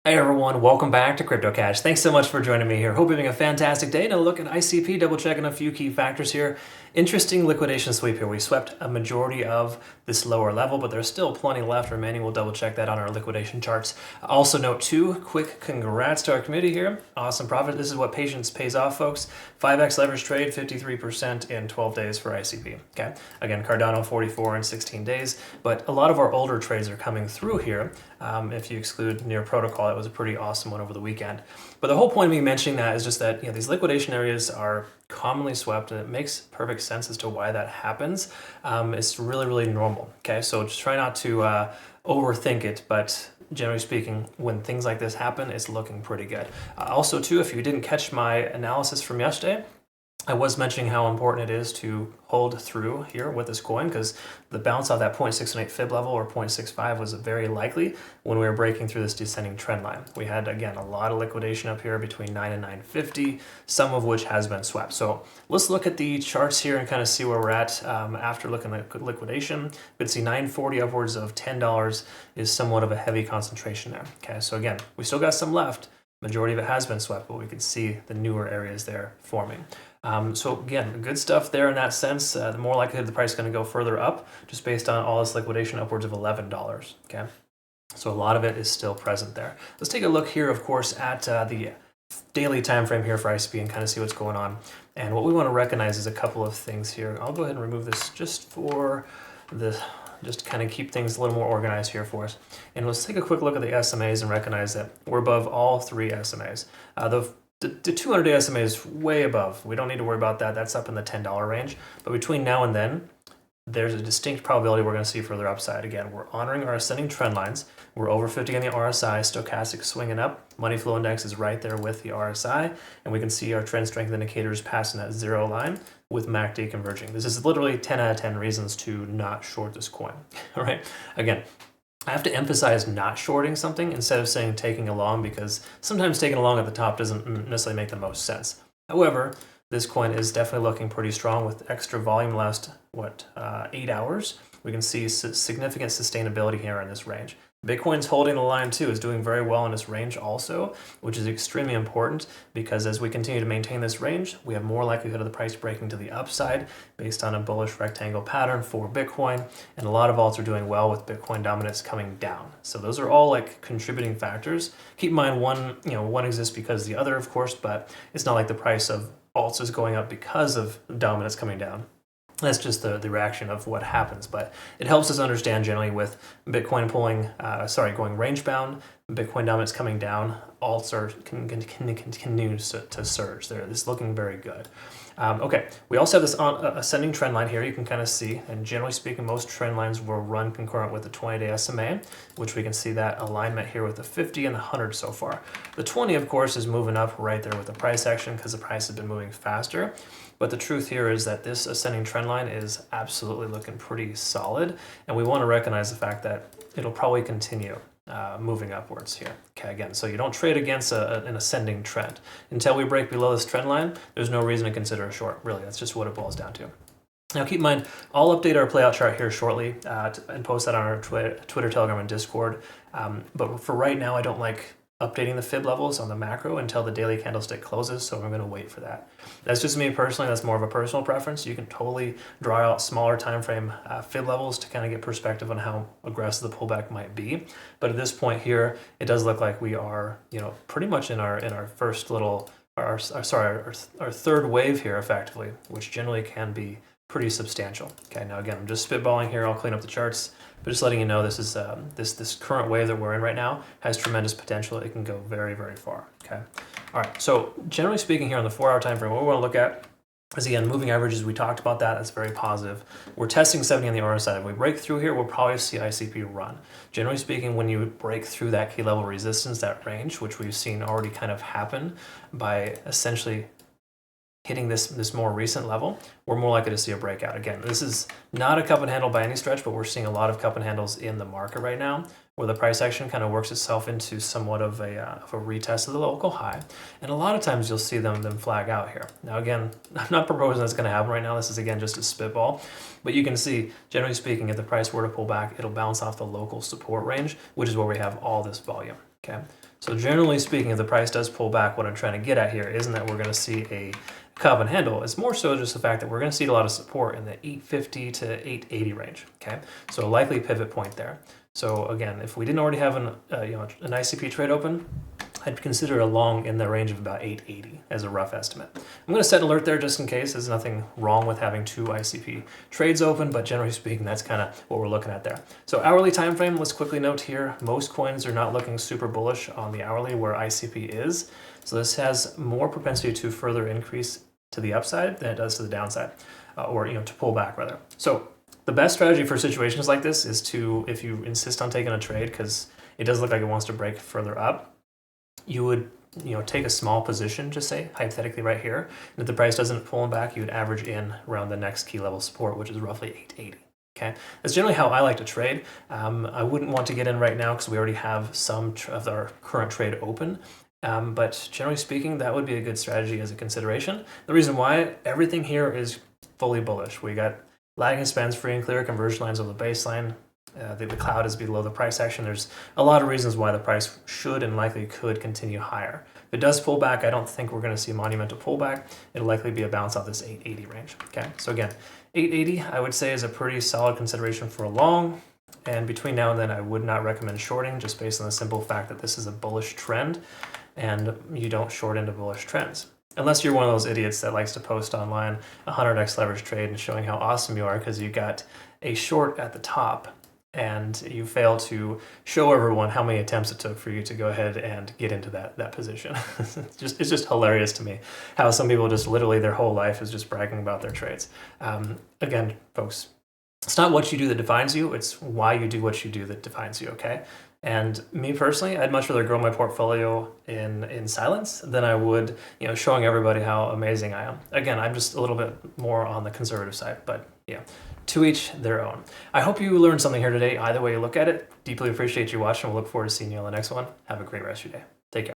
Hey everyone, welcome back to Crypto Cash. Thanks so much for joining me here. Hope you're having a fantastic day. Now look at ICP, double checking a few key factors here. Interesting liquidation sweep here. We swept a majority of this lower level, but there's still plenty left remaining. We'll double check that on our liquidation charts. Also note too, quick congrats to our committee here. Awesome profit. This is what patience pays off, folks. 5x leverage trade, 53% in 12 days for ICP. Okay. Again, Cardano 44 in 16 days, but a lot of our older trades are coming through here. If you exclude near protocol, it was a pretty awesome one over the weekend. But the whole point of me mentioning that is just that these liquidation areas are commonly swept, and it makes perfect sense as to why that happens. It's really normal. Okay, so just try not to overthink it, but generally speaking, when things like this happen, it's looking pretty good. Also too, if you didn't catch my analysis from yesterday, I was mentioning how important it is to hold through here with this coin, because the bounce off that 0.618 fib level or 0.65 was very likely when we were breaking through this descending trend line. We had, again, a lot of liquidation up here between 9 and 950, some of which has been swept. So let's look at the charts here and kind of see where we're at after looking at liquidation. We can see 940 upwards of $10 is somewhat of a heavy concentration there. Okay, so again, we still got some left. Majority of it has been swept, but we can see the newer areas there forming. So again, good stuff there in that sense. The more likelihood the price is going to go further up, just based on all this liquidation upwards of $11. Okay, so a lot of it is still present there. Let's take a look here, of course, at the daily time frame here for ICP and kind of see what's going on. And what we want to recognize is a couple of things here. I'll go ahead and remove this just for the just to kind of keep things a little more organized here for us. And let's take a quick look at the SMAs and recognize that we're above all three SMAs. The 200-day SMA is way above. We don't need to worry about that. That's up in the $10 range. But between now and then, there's a distinct probability we're going to see further upside. Again, we're honoring our ascending trend lines. We're over 50 on the RSI, stochastic swinging up. Money flow index is right there with the RSI. And we can see our trend strength indicators passing that zero line with MACD converging. This is literally 10 out of 10 reasons to not short this coin. All right. Again, I have to emphasize not shorting something instead of saying taking a long, because sometimes taking a long at the top doesn't necessarily make the most sense. However, this coin is definitely looking pretty strong with extra volume last, 8 hours. We can see significant sustainability here in this range. Bitcoin's holding the line too, is doing very well in this range also, which is extremely important, because as we continue to maintain this range, we have more likelihood of the price breaking to the upside based on a bullish rectangle pattern for Bitcoin. And a lot of alts are doing well with Bitcoin dominance coming down. So those are all like contributing factors. Keep in mind one exists because of the other, of course, but it's not like the price of alts is going up because of dominance coming down. That's just the reaction of what happens, but it helps us understand generally with Bitcoin going range bound, Bitcoin dominance coming down, alts are continue to surge. It's looking very good. Okay, we also have this ascending trend line here. You can kind of see, and generally speaking, most trend lines will run concurrent with the 20-day SMA, which we can see that alignment here with the 50 and the 100 so far. The 20, of course, is moving up right there with the price action because the price has been moving faster. But the truth here is that this ascending trend line is absolutely looking pretty solid, and we want to recognize the fact that it'll probably continue moving upwards here. Okay, again, so you don't trade against an ascending trend. Until we break below this trend line, there's no reason to consider a short, really. That's just what it boils down to. Now keep in mind, I'll update our playout chart here shortly and post that on our Twitter, Telegram, and Discord. But for right now, I don't like updating the fib levels on the macro until the daily candlestick closes, so I'm going to wait for that. That's just me personally. That's more of a personal preference. You can totally draw out smaller time frame fib levels to kind of get perspective on how aggressive the pullback might be. But at this point here, it does look like we are, pretty much in our first little, our third wave here, effectively, which generally can be pretty substantial. Okay, now again, I'm just spitballing here. I'll clean up the charts, but just letting you know this is this current wave that we're in right now has tremendous potential. It can go very far. Okay, all right. So generally speaking, here on the 4-hour time frame, what we want to look at is, again, moving averages. We talked about that. That's very positive. We're testing 70 on the RSI. If we break through here, we'll probably see ICP run. Generally speaking, when you break through that key level resistance, that range, which we've seen already kind of happen by essentially hitting this more recent level, we're more likely to see a breakout. Again, this is not a cup and handle by any stretch, but we're seeing a lot of cup and handles in the market right now, where the price action kind of works itself into somewhat of a retest of the local high. And a lot of times you'll see them flag out here. Now again, I'm not proposing that's going to happen right now. This is, again, just a spitball. But you can see, generally speaking, if the price were to pull back, it'll bounce off the local support range, which is where we have all this volume. Okay, So generally speaking, if the price does pull back, what I'm trying to get at here isn't that we're going to see a cup and handle. It's more so just the fact that we're going to see a lot of support in the 850 to 880 range. Okay, so a likely pivot point there. So again, if we didn't already have an ICP trade open, I'd consider a long in the range of about 880 as a rough estimate. I'm going to set an alert there just in case. There's nothing wrong with having 2 ICP trades open, but generally speaking, that's kind of what we're looking at there. So hourly time frame, let's quickly note here, most coins are not looking super bullish on the hourly where ICP is. So this has more propensity to further increase to the upside than it does to the downside, or to pull back rather. So the best strategy for situations like this is to, if you insist on taking a trade because it does look like it wants to break further up, you would take a small position, just say hypothetically right here, and if the price doesn't pull back, you would average in around the next key level support, which is roughly 880. Okay, that's generally how I like to trade. I wouldn't want to get in right now because we already have some of our current trade open. But generally speaking, that would be a good strategy as a consideration. The reason why, everything here is fully bullish. We got lagging spans, free and clear, conversion lines over the baseline. The cloud is below the price action. There's a lot of reasons why the price should and likely could continue higher. If it does pull back, I don't think we're going to see a monumental pullback. It'll likely be a bounce off this 880 range. Okay, so again, 880 I would say is a pretty solid consideration for a long. And between now and then, I would not recommend shorting just based on the simple fact that this is a bullish trend and you don't short into bullish trends. Unless you're one of those idiots that likes to post online a 100x leverage trade and showing how awesome you are because you got a short at the top and you fail to show everyone how many attempts it took for you to go ahead and get into that position. It's just hilarious to me how some people just literally their whole life is just bragging about their trades. Again, folks, it's not what you do that defines you, it's why you do what you do that defines you, okay? And me personally, I'd much rather grow my portfolio in silence than I would, showing everybody how amazing I am. Again, I'm just a little bit more on the conservative side, but yeah, to each their own. I hope you learned something here today. Either way you look at it, deeply appreciate you watching. We'll look forward to seeing you on the next one. Have a great rest of your day. Take care.